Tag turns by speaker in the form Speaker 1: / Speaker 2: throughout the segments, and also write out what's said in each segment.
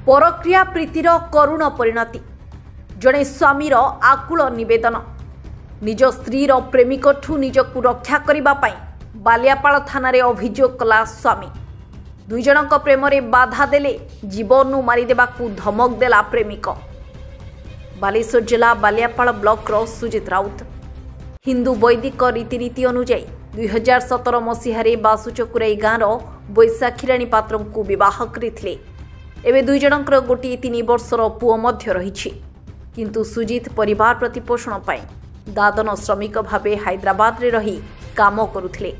Speaker 1: परक्रिया प्रीतिर करुण परिणति जड़े स्वामीर आकुल निवेदन निज स्त्रीर प्रेमिकठू निजकू रक्षा करने बालियापाल थाना अभियोग कला स्वामी दुई जनक प्रेम बाधा देले जीवन मारिदेवाकू धमक देला प्रेमिक। बालेश्वर जिला बालियापाल ब्लॉक सुजित राउत हिंदू वैदिक रीतिनीति अनुजाई 2017 मसीह बासुचकुराई गाँव बैशाखीराणी पात्र को बह करते एवं दुई जनकर गोटे 3 वर्षर पुओ मध्य रही किंतु सुजित परिवार प्रतिपोषण पाई दादन श्रमिक भावे हैदराबाद रे रही काम करुथिले।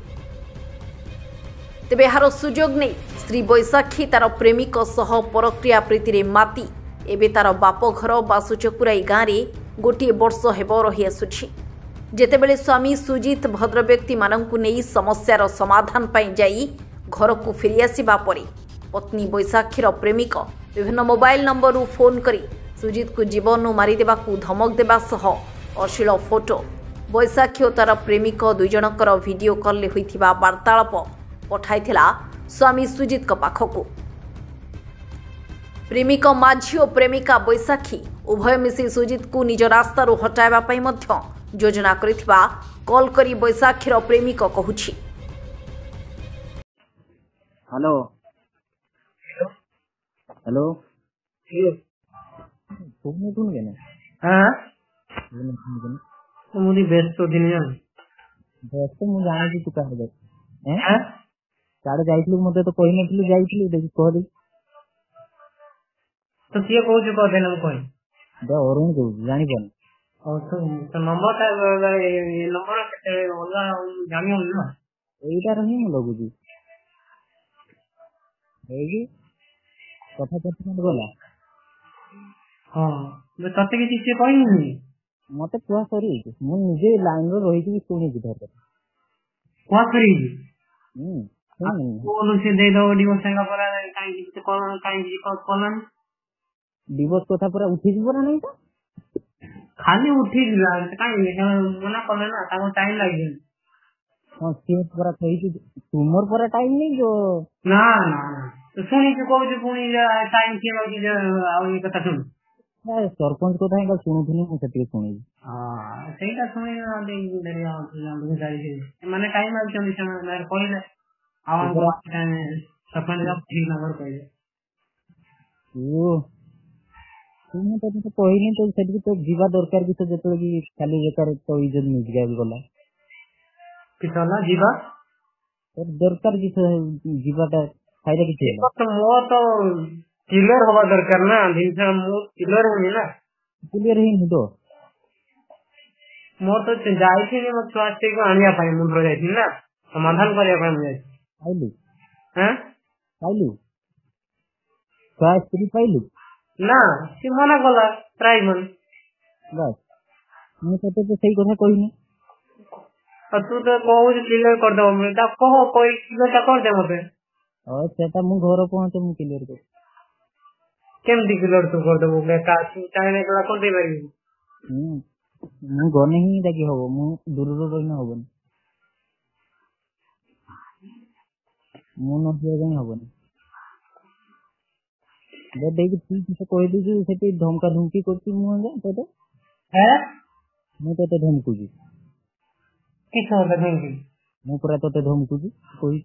Speaker 1: तेबे यार सुजोग नहीं स्त्री बैशाखी तार प्रेमिक सह परक्रिया प्रीति रे माती एबे तार बाप घर बासुचकुराई गाँव में गोटे वर्ष हेब रही आसुछि। जेतेबेले स्वामी सुजित भद्र व्यक्ति माननकु नेई समस्यार समाधान पाई जाई घर को फेरी आसिबा परे पत्नी बैशाखीर प्रेमिक विभिन्न मोबाइल नंबर फोन करी सुजित को जीवन मारिदेवाकू धमक देवा सह अश्लील फोटो बैशाखी और तार प्रेमिक दुई जनकर वीडियो कॉल होइथिबा वार्तालाप पठाइथिला स्वामी सुजित पाखकू। प्रेमिक माझी और प्रेमिका बैशाखी उभय मिसी सुजित को निज रास्तारू हटाइबा पई मध्य योजना करिथिबा कॉल करी बैशाखीर प्रेमिक कहूछि।
Speaker 2: हेलो हेलो फोन सुन के
Speaker 3: हां
Speaker 2: तो
Speaker 3: मुझे व्यस्त दिन है
Speaker 2: व्यस्त मु जाने की तू कहां गए हैं साडे जाइतलु मते तो कहि नथिलु जाइतलु देखि कहली
Speaker 3: तो किए कहू जो कह देना कोई
Speaker 2: दे औरन को जानि पन
Speaker 3: और तो नंबर का ये नंबर के होला जानि हो ना
Speaker 2: एटा रही म लगु जी एगी कथा कथा गला
Speaker 3: हां मैं तते की चीज कहि नहीं
Speaker 2: मते कुआ सरी मु निजे लाइन रो रही छी सुनी जी धर
Speaker 3: कुआ सरी
Speaker 2: कौन
Speaker 3: से दे दो डिवोर्स संगा पर काई जी कोन काई जी कोन
Speaker 2: डिवोर्स कथा पर उठी जी पर नहीं तो
Speaker 3: खाली उठी जा काई मना करले ना ताको टाइम लागे
Speaker 2: हां से पर कहि छी तुमर पर टाइम नहीं जो
Speaker 3: ना ना तो सुनी जो कहू जो पुनी टाइम के लागी आ ये कथा सुन
Speaker 2: सरपंच को थाई शुणुनी मु सेती शुणी
Speaker 3: हां सेटा सुनी ना दे इधर आ जान जाई माने टाइम आ चंदी से मेरे कहले आवन को टाइम सरपंच का ठीक नंबर कहले
Speaker 2: ओ तुम तो कहनी तो सेठी तो जीवा दरकार कि तो जतो कि खाली बेकार तो इज्जत मिल गया गला
Speaker 3: कितना जीवा
Speaker 2: तो दरकार कि जीवाटा फायदा कि
Speaker 3: तो मो तो क्लियर होगा दरकार ना दिन से मो क्लियर होनी ना
Speaker 2: क्लियर ही नहीं तो
Speaker 3: मो तो जाई थी मो स्वास्थ्य को आनिया पाई मुन रो जाई ना समाधान करिया पाई मुझे
Speaker 2: आइलु
Speaker 3: हैं
Speaker 2: आइलु स्वास्थ्य पाइलु
Speaker 3: ना सी मना गला ट्राई मन
Speaker 2: बस मैं तो सही কথা কইনি
Speaker 3: और तू तो कहू क्लियर कर दो मैं ता कहो कोई क्लियर ता कर दे मते
Speaker 2: और सेटा मु घर पहुंचे मु क्लियर कर
Speaker 3: केम दी क्लियर तू कर देबो मैं का चाहे एकला कर दे पारी
Speaker 2: मु गने ही देखि होबो मु दूर रो रही न होबो मु न हो जाई होबो दे देख तू किसे कह दी जे सेटी धमका धमकी करती मु जा तो
Speaker 3: हैं
Speaker 2: मु तो धमकू जी
Speaker 3: किस होता धमकी
Speaker 2: मु पूरा तो धमकू जी कोई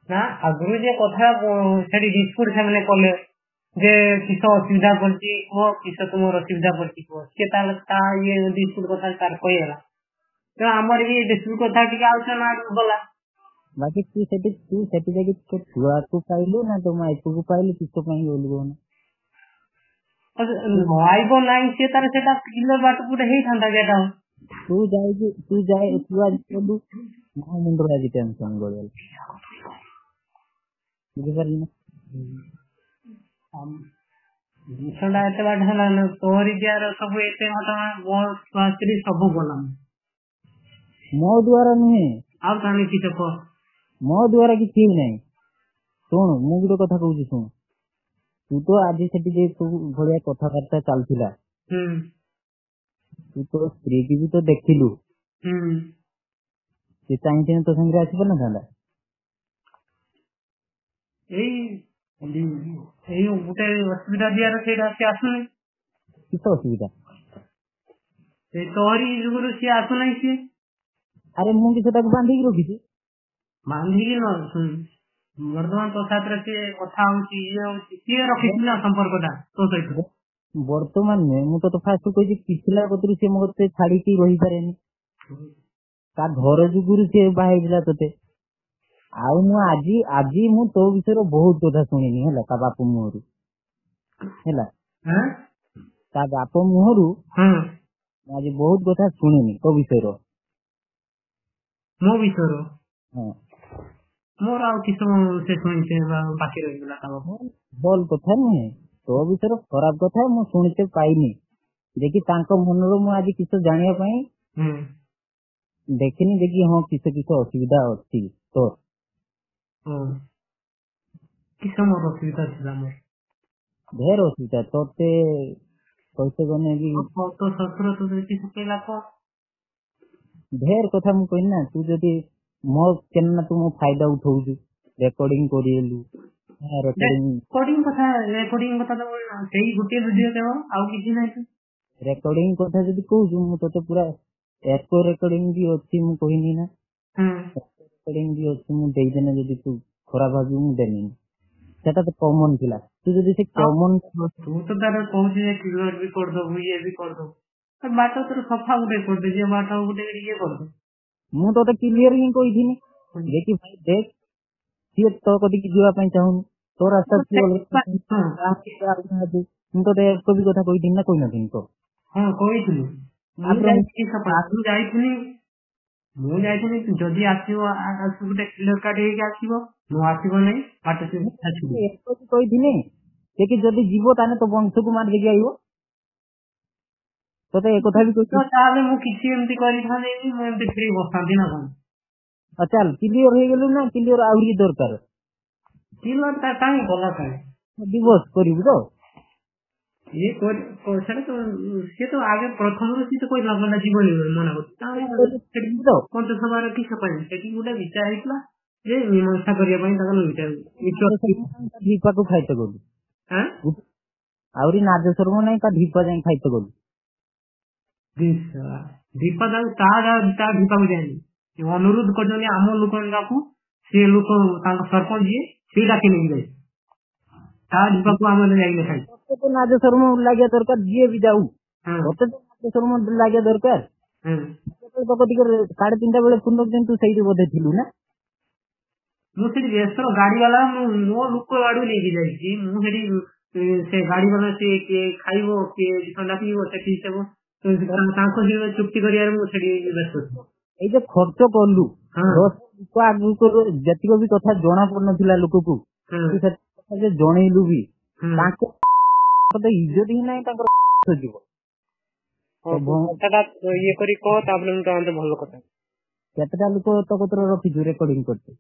Speaker 3: ना अगरु जे कथा सेडी डिस्प्यूट से मैंने कले जे किस असुविधा करती को किस तुमर असुविधा करती को के ताल ता ये डिस्प्यूट कथा तार कहला तो हमर ये डिस्प्यूट कथा कि आउछ ना बोला
Speaker 2: बाकी तू सेटी जाके तो तुआ को पाइलु ना तो माई को पाइलु किसको पाई बोलबो ना
Speaker 3: आइबो नाही से तार सेटा किलो बाट पुटे हेई थांदा जेटा
Speaker 2: तू जाए तू आज बोलू ना मुंडो आज टेंशन गोल बुझे पारी ना
Speaker 3: जिसडा एते बाट हला न तोरी जार सब एते घटना मो स्वास्थ्य सब बोला
Speaker 2: मो द्वारा नहीं
Speaker 3: आ कानी की तो
Speaker 2: मो द्वारा कि ठीक नहीं सुन मु गुडो कथा कहूची सुन तू तो आज सेठी जे तू भलिया कथा करता चलथिला तू तो स्त्री की भी तो देखिलु से चाहते तो संगे आसी पर ना थांदा
Speaker 3: एई ଏଇ ଗୋଟେ ଅସୁବିଧା ଦିଆର ସେଇଟା ସିଏ ଆସୁନି,
Speaker 2: किस असुविधा
Speaker 3: ସେଇ ତୋହରି ଯୁଗରୁ ସିଏ ଆସୁନାହିଁ। ସିଏ
Speaker 2: अरे मुझे से बांधिक रखी
Speaker 3: ବାନ୍ଧିକି ନ ଶୁଣ, ବର୍ତ୍ତମାନ ତୋ ସାଥିରେ ସିଏ କଥା ହଉଛି, ଇଏ ହଉଛି, ସିଏ ରଖିଛି ନା ସମ୍ପର୍କଟା ତୋ ସହିତ।
Speaker 2: ବର୍ତ୍ତମାନ ନୁହେଁ, ମୁଁ ତ ଫାଷ୍ଟ କହିଛି ପିଛିଲା କତରୁ ସେ ମତେ ଛାଡିକି ରହିପାରେନି, ତା ଘର ଯୁଗୁରୁ ସେ ବାହା ହେଇଥିଲା ତତେ। ଆଉ ମୁଁ ଆଜି ଆଜି ମୁଁ ତୋ ବିଷୟରେ ବହୁତ କଥା ଶୁଣିନି ହେଲା, ତା ବାପ ମୁହଁରୁ ହେଲା,
Speaker 3: ଆଁ?
Speaker 2: ତା ବାପ ମୁହଁରୁ
Speaker 3: ହଁ,
Speaker 2: ମୁଁ ଆଜି ବହୁତ କଥା ଶୁଣିନି ତୋ ବିଷୟରେ।
Speaker 3: ମୋ ବିଷୟରେ
Speaker 2: ହଁ,
Speaker 3: ମୋର ଆଉ କିଛି ସେ ଶୁଣିছে ବାକି ରହିଗଲା ତା ବାପ।
Speaker 2: ଭଲ କଥା ନୁହେଁ, ତୋ ବିଷୟରେ ଖରାପ କଥା ମୁଁ ଶୁଣିତେ ପାଇନି, ଦେଖି ତାଙ୍କ ମନରୁ ମୁଁ ଆଜି କିଛି ଜାଣିବା ପାଇଁ ଦେଖିନି, ଦେଖି ହଁ କିଛି କିଛି ଅସୁବିଧା ଅଛି ତୋର।
Speaker 3: କିସ ମୋର ଅସୁବିଧା ଥିଲା? ମୋର
Speaker 2: ଢେର ଅସୁବିଧା ତୋତେ କହିତେ ଗନେ ବି
Speaker 3: ତୋ ଶଶୁର ତୋ କିଛି କହିଲା କହ?
Speaker 2: ଢେର କଥା ମୁଁ କହିନି ନା, ତୁ ଯଦି ମୋ କେନା ତୁ ମୋ ଫାଇଦା ଉଠଉଛୁ, ରେକର୍ଡିଂ କରିଲୁ,
Speaker 3: ରେକର୍ଡିଂ କଥା ତ ସେଇ ଗୋଟିଏ ଭିଡିଓ କେବଳ, ଆଉ କିଛି ନାହିଁ।
Speaker 2: ରେକର୍ଡିଂ କଥା ଯଦି କହୁଛୁ, ମୁଁ ତତେ ପୁରା ଏକୋ ରେକର୍ଡିଂ ବି ଅଛି, ମୁଁ କହିନି ନା, ରେକର୍ଡିଂ ବି ଅଛି, ମୁଁ ଦେଇଦେନେ ଯଦି ତୁ ଖରାପ ଭାବିବୁ ମୁଁ ଦେନିନି, ସେଟା ତ କମନ ଥିଲା। ତୁ ଯଦି ସେ କମନ
Speaker 3: ତୁ ତ ତାର କହୁଛୁ ଯେ କ୍ଲିୟର ବି କରିଦବୁ, ଇଏ ବି କରିଦବୁ, ବାଟ ତୋର ସଫା ଗୋଟେ କରିଦେ, ଯେ ବାଟ ଗୋଟେ ଇଏ କରିଦେ। ମୁଁ
Speaker 2: ତତେ କ୍ଲିୟର ହିଁ କହିଥିଲି, ଦେଖି ଭାଇ ଦେଖ ସିଏ ତୋ କତିକି ଯିବା ପାଇଁ ଚାହୁଁନି, ତୋ ରାସ୍ତା ମୁଁ ତତେ ଏକ ବି କଥା କହିଥିଲି ନା କହିନଥିଲି ତ?
Speaker 3: ହଁ କହିଥିଲି, ମୁଁ ଯାଇଥିଲି ଯଦି ଆସିବ ଗୋଟେ କ୍ଲିୟର କାଟ ହେଇକି ଆସିବ, ନ ଆସିବ ନାହିଁ ବାଟ
Speaker 2: କହିଥିଲି ଦେଖି ଯଦି ଯିବ ତାହେଲେ ତୋ ବଂଶକୁ ମାରି ଦେଇକି ଆଇବ, ତତେ ଏ କଥା ବି କହିଥିଲି।
Speaker 3: ତାହେଲେ ମୁଁ କିଛି ଏମିତି କରିଥାନ୍ତି, ମୁଁ ଏମିତି ଫ୍ରି ବସିଥାନ୍ତି ନା କଣ?
Speaker 2: ଚାଲ କ୍ଲିୟର ହେଇଗଲୁ ନା, କ୍ଲିୟର ଆହୁରି ଦରକାର?
Speaker 3: କ୍ଲିୟର ତା କାହିଁ କଲା କାହିଁ
Speaker 2: ଡିଭୋର୍ସ କରିବୁ ତ?
Speaker 3: ଇଏ ସେଟା ତ ସିଏ ତ ଆଗେ ପ୍ରଥମରୁ ସିଏ ତ କହିଲା ମନା ଜୀବନ ମନା କରୁଛି ପଞ୍ଚସଭାର କିସ ପାଇଁ ସେଠି ଗୋଟେ ବିଚାର ହେଇଥିଲା ଯେ ମୀମାଂସା କରିବା ପାଇଁ ତାଙ୍କର
Speaker 2: ଢିପାକୁ ଖାଇତେ ଗଲୁ, ଆହୁରି ନାଜେଶ୍ୱର ନାଇଁ ତା ଢିପା ଯାଇ ଖାଇତେ ଗଲୁ।
Speaker 3: ଢିପା ତା ଢିପାକୁ ଯାଇନି, ଅନୁରୋଧ କରିଛନ୍ତି ଆମ ଲୋକଙ୍କୁ, ସେ ଲୋକ ତାଙ୍କ ସରପଞ୍ଚ ଯିଏ ସେ ଡାକି ନେଇକି ଯାଇ ତା ଢିପାକୁ ଆମର ଯାଇକି ଖାଇ
Speaker 2: ନାଜେଶ୍ୱର ଲାଗିବା ଦରକାର, ଯିଏ ବି ଯାଉ ତତେ ତ ନାଜେଶ୍ୱର ଲାଗିବା ଦରକାର। ଟିକେ 3:30 ବେଳେ ଫୋନ ତୁ ସେଇଠି ବୋଧେ ଥିଲୁ ନା?
Speaker 3: ମୁଁ ସେଠି ବ୍ୟସ୍ତ ଗାଡି ବାଲା ମୋ ଲୋକ ଆଡୁ ନେଇକି ଯାଇଛି, ମୁଁ ସେଠି ସେ ଗାଡି ବାଲା ସିଏ କିଏ ଖାଇବ କିଏ ଥଣ୍ଡା ପିଇବ ସେଠି ସବୁ ତାଙ୍କ ସହିତ ଚୁକ୍ତି କରିବାରେ ମୁଁ ସେଠି ବ୍ୟସ୍ତ।
Speaker 2: ଏଇ ଯେ ଖର୍ଚ୍ଚ କଲୁ ଲୋକ ଆଗକୁ ଯେତିକ ବି କଥା ଜଣା ପଡୁନଥିଲା ଲୋକକୁ, ଜଣେଇଲୁ ବି, ତାଙ୍କ ଇଜ୍ଜତ ହିଁ ନାହିଁ, ତାଙ୍କର ଯିବ
Speaker 3: ଇଏ କରି କହ, ତାପରେ ମୁଁ ତ ଭଲ କଥା।
Speaker 2: କେତେଟା ଲୋକ ତୋ କତିରେ ରଖିଛୁ ରେକର୍ଡିଂ କରୁଛୁ?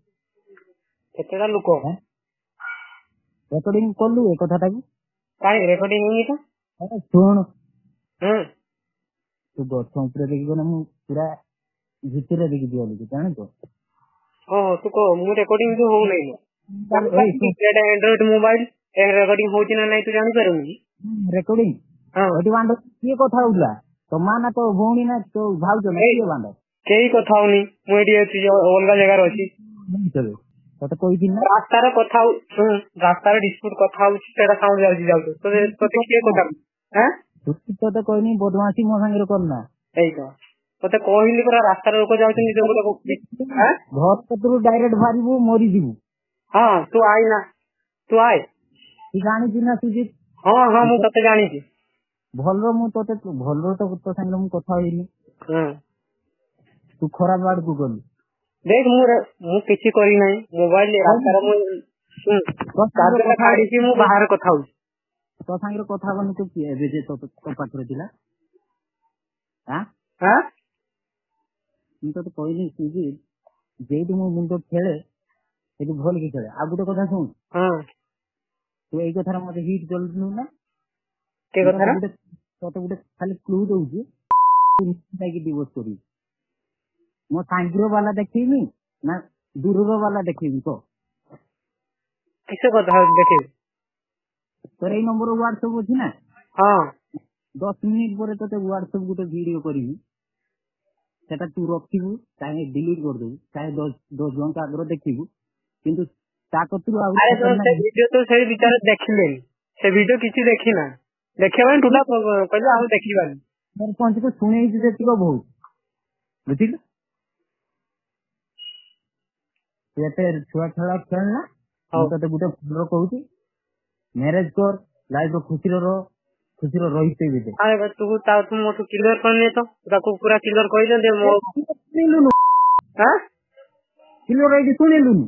Speaker 3: କେତେଟା ଲୋକ
Speaker 2: ରେକର୍ଡିଂ କଲୁ ଏ କଥାଟାକୁ?
Speaker 3: କାଇଁ ରେକର୍ଡିଂ ହଉନି ତ?
Speaker 2: ଶୁଣ, ତୁ ଗଛ ଉପରେ ଦେଖିବ ନା, ମୁଁ ପୁରା ଭିତରେ ଦେଖି ଦିଅ ଜାଣିଛ?
Speaker 3: ତୁ କହ, ମୁଁ ରେକର୍ଡିଂ ତ ହଉନାହିଁ, ଆଣ୍ଡ୍ରଏଡ ମୋବାଇଲ ରେକର୍ଡିଂ ହଉଛି ନା ନାଇଁ ତୁ ଜାଣିପାରିବୁନି?
Speaker 2: ରେକର୍ଡିଂ କିଏ କଥା ହଉଥିଲା? ତୋ ମା ନା ତୋ ଭଉଣୀ ନା ତୋ ଭାଉଜ ନା କିଏ ବାଣ୍ଡ?
Speaker 3: କେହି କଥା ହଉନି, ମୁଁ ଏଠି ଅଛି ଅଲଗା ଜାଗାରେ ଅଛି।
Speaker 2: ତତେ କହିଥିଲି ନା
Speaker 3: ରାସ୍ତାରେ କଥା ରାସ୍ତାରେ ଡିସ୍ପ୍ୟୁଟ କଥା ହଉଛି, ସେଟା ସାଉଣ୍ଡ ଯାଉଛି ତତେ କିଏ କଥା?
Speaker 2: ତତେ କହିନି ବଦମାସି ମୋ ସାଙ୍ଗରେ କରନା।
Speaker 3: ଏଇ ତ ତତେ କହିଲି ପରା, ରାସ୍ତାରେ ଲୋକ ଯାଉଛନ୍ତି,
Speaker 2: ଘର କତରୁ ଡାଇରେକ୍ଟ ବାହାରିବୁ ମରିଯିବୁ।
Speaker 3: ହଁ ତୁ ଆଇନା, ତୁ ଆଏ,
Speaker 2: ତୁ ଜାଣିଛୁ ନା ସୁଜିତ?
Speaker 3: ହଁ ମୁଁ ତତେ ଜାଣିଛି
Speaker 2: ଭଲ, ମୁଁ ତତେ ଭଲ ତୋ ସାଙ୍ଗରେ ମୁଁ କଥା ହେଇନି, ତୁ ଖରାପ ଆଡକୁ ଗଲୁ।
Speaker 3: ଦେଖ ମୁଁ କିଛି କରିନାହିଁ, ମୋବାଇଲ ରାସ୍ତାରେ ମୁଁ ବାହାରେ କଥା ହଉଛି,
Speaker 2: ତୋ ସାଙ୍ଗରେ କଥା ହବନି ତୁ କିଏ ଏବେ ଯେ ତୋ ପାଖରେ ଥିଲା? ମୁଁ ତତେ କହିଲି ସୁଜିତ, ଯେଇଠି ମୋ ମୁଣ୍ଡ ଖେଳେ ସେଠି ଭଲ କି ଖେଳେ। ଆଉ ଗୋଟେ କଥା ଶୁଣ, ତୁ ଏଇ କଥାରେ ମତେ ହିଟ୍ ଚଲୁନୁ ନା? ତତେ ଗୋଟେ ଖାଲି କ୍ଲୁ ଦଉଛି, ଡିଭୋର୍ସ କରିବି। ମୋ ସାଙ୍ଗର ବାଲା ଦେଖେଇବି ନା ଦୂରର ବାଲା ଦେଖେଇବି କହ?
Speaker 3: किसे कथा देखे
Speaker 2: तोर एई नंबर व्हाट्सएप अछि ना
Speaker 3: हाँ
Speaker 2: 10 मिनिट पर तते व्हाट्सएप गुटे वीडियो करिवि सेटा तू रखिबु चाहे डिलीट कर देबु चाहे 10 घंटा आगर देखिबु किंतु ता कतु आ
Speaker 3: अरे तो से वीडियो तो से विचार देखिले से वीडियो किछि देखिना देखिबा टुला कहले हम देखिबा
Speaker 2: सरपंच को सुने ही जेतिको बहुत बुझिल एते छुआ खेला खेलना तते गुटे फुलर कहूची मैरिज कर लाइफ रो खुशी रहिते बिते
Speaker 3: अरे बस तू ता तुम मोटू क्लियर करने तो ताको पूरा क्लियर कहि दे मो
Speaker 2: सुनिलुनु
Speaker 3: हां
Speaker 2: क्लियर रहि सुनिलुनु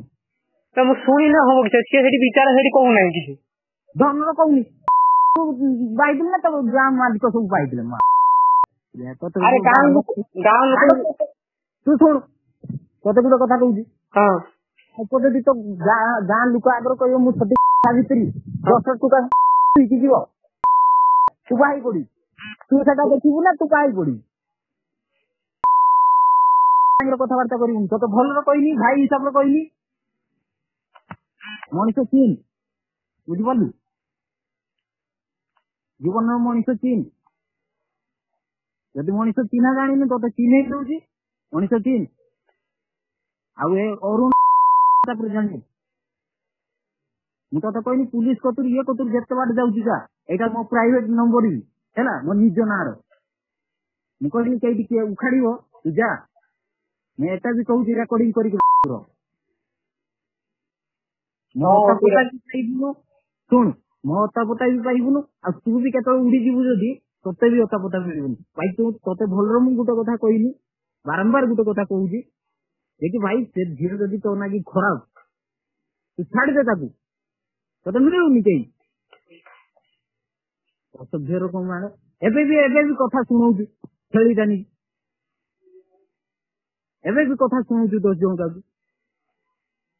Speaker 3: तो मु सुनी ना हो कि से हेडी विचार हेडी कहू नाही किछि
Speaker 2: धनर कहूनी बाइबल ना तो ग्राम मालिक सब बाइबल मा ये तो
Speaker 3: अरे गांव लोग
Speaker 2: तू सुन कते गुटे कथा कहूची
Speaker 3: हां
Speaker 2: कते दी तो गां लोक आगर कहियो मु सदी सावित्री 10 टका की जीव तू बाई पड़ी तू सेटा देखिबू ना तू बाई पड़ी कथा वार्ता करिबू तो भलर कहनी भाई हिसाब रे कहनी मनुष्य चिन बुझी पालु जीवन मनुष्य चिन यदि मनुष्य चिन्हा जानी तो चिन्ह दौची मनुष्य चिन आउ ए अरुण जानी मुझे कहनी पुलिस कतुर ये कतुर जेते बाट जाउची का एटा मो प्राइवेट नंबर ही हैला मो निज नार मु कहनी केटी के उखाड़िबो तू जा मैं एटा भी कहू रिकॉर्डिंग करी सुन मो अता पता भी पाइबुनु आ तू भी केतो उड़ी जीवु जदी तोते भी अता पता मिलबुनु भाई तू तोते भलर मु गुटे कथा कहनी बारंबार गुटे कथा कहूजी देखि भाई से धीरे जदी तो नागी खराब तू छाड़ दे ताकू तोते मिलुनी केई असभ्य रकम माने एबे भी कथा सुनौजी खेली जानी एबे भी कथा सुनौजी 10 जन का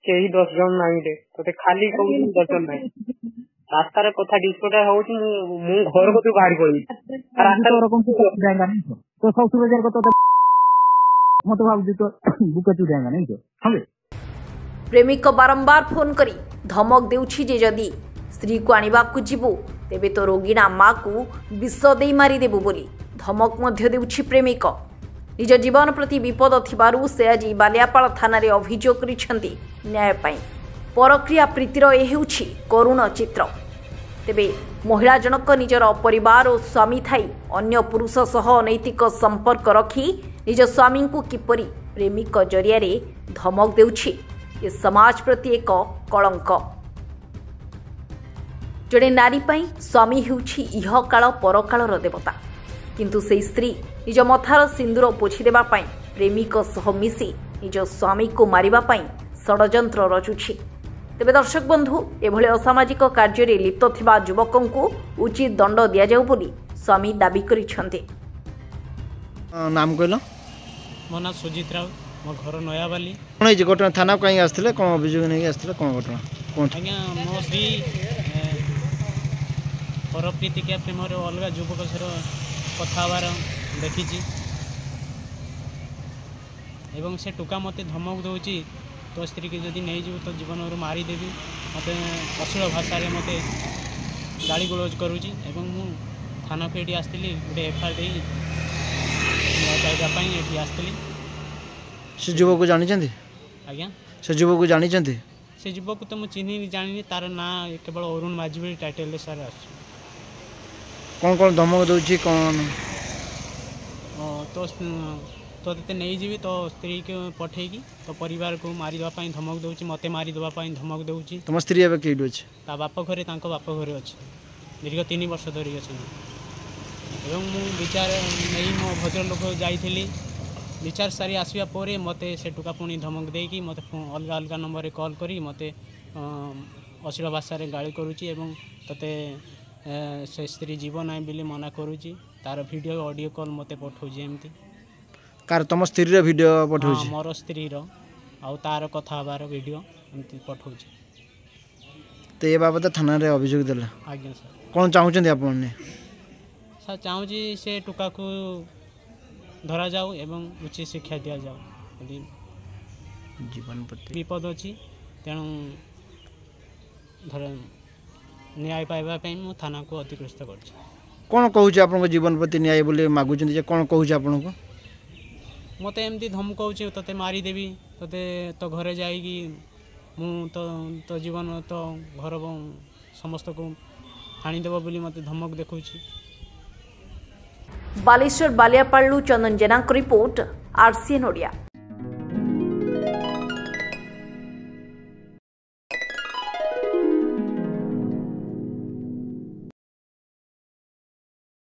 Speaker 3: केही 10 जन नाही दे तोते खाली कहू 10 जन नाही रास्ता रे कथा डिस्कस होउची मु घर को तू बाहर पड़ी रास्ता
Speaker 2: रकम तू जाएगा नहीं तो 100,000 को तो मत भाबदी तो बुका तू जाएगा नहीं तो हवे
Speaker 1: प्रेमिक बारंबार फोन करी धमक देउछि जे जदी स्त्री को आनिबा को जीवु तेबे तो रोगीना माँ को विष दे मारिदेबु बोली धमक मध्य देउछि प्रेमिक निज जीवन प्रति विपद थिबारु से आज बालियापाल थाना रे अभियोग करिसेंती न्याय पाई परक्रिया प्रीतिर ए हेउछि करुण चित्र तेबे महिला जनक निजर परिवार और स्वामी थाई अन्य पुरुष सह अनैतिक संपर्क रखी निज स्वामी को किपरि प्रेमिक जरिया रे धमक देउछि ये समाज प्रति एक कलंक जड़े नारी पाई स्वामी हेउछि इह काल परकालर देवता किंतु से स्त्री निज मथार सिंदूर पोछि देबा पाई प्रेमिक सह मिसी निज स्वामी को मारिबा पाई षडयंत्र रचुछि तेबे दर्शक बंधु एभले असामाजिक कार्य रे लिप्त थिबा युवकन को उचित दंड दिया जाउ बोली स्वामी दाबी करिसेंते
Speaker 4: नाम कहलो
Speaker 5: मो ना सुजित राव मो घर नयाबाली
Speaker 4: कोन जे घटना थाना कहीं आस्थिले कोन अभियोग नै आस्थिले कोन घटना कोन
Speaker 5: आज्ञा मो श्री परप्रीति के प्रेम रे अलगा युवक सर कथाबार देखी एवं से टुका मते धमक दौची तो स्त्री की जदि नहीं जीव तो जीवन मारिदेवी मत अश्लील भाषा रे मते गाड़ी गलौज करुची एवं मु थाना को ये आसती गोटे एफआईआर दे ये आसती
Speaker 4: से युवक को जानी
Speaker 5: आज्ञा
Speaker 4: से युवक को जानी
Speaker 5: से युवक तो मुझे चिन्ह जानी तार ना केवल अरुण माझी टाइटल सार आस
Speaker 4: कौन कौन धमक दौची कौन
Speaker 5: तो तो नहीं जीवी तो स्त्री को पठेगी तो परिवार को मारिदेवाई धमक दूसरी मत मारिदेवाई धमक दूसरी
Speaker 4: तुम स्त्री एवं कई अच्छे
Speaker 5: ता बाप घरे बाप घरे अच्छे दीर्घ 3 वर्ष धरी अच्छे मु विचार नहीं मो भद्र लोक जाइली विचार सारी आसवा पर मत से टुका पुणी धमक देकी मत अलग अलग नंबर रे कॉल करी मत अश्लील भाषा रे गाली करुच्ची तते से स्त्री जीवन ना बोली मना करुच्ची तार वीडियो ऑडियो कॉल मत पठाऊँ एमती
Speaker 4: कार तुम स्त्री वीडियो पठाऊँ
Speaker 5: मोर स्त्री आउ तार कथा हबार वीडियो एमती पठाऊँ
Speaker 4: तो ये बाबद थाना रे अभियोग देला
Speaker 5: आज्ञा सर
Speaker 4: कौन चाहूँ आपने
Speaker 5: सर चाहूँ से टुका को धरा जाऊ एवं उचित शिक्षा दि जाऊ
Speaker 4: जीवन प्रति
Speaker 5: विपद अच्छी तेणु न्याय पाइबा मु थाना को अतिक्रस्त कर
Speaker 4: कौन कहूँ आप जीवन प्रति न्याय बोली मागुच कौन कहूँ आपन को
Speaker 5: मत एमती धमकाऊँ ते मारिदेवी ते तो घरे जाइकी मु तो जीवन तो घर समस्त को हाणीदेव बोली मत धमक देखुँ।
Speaker 1: बालेश्वर बालियापालू चंदन जेना रिपोर्ट RCN ओडिया।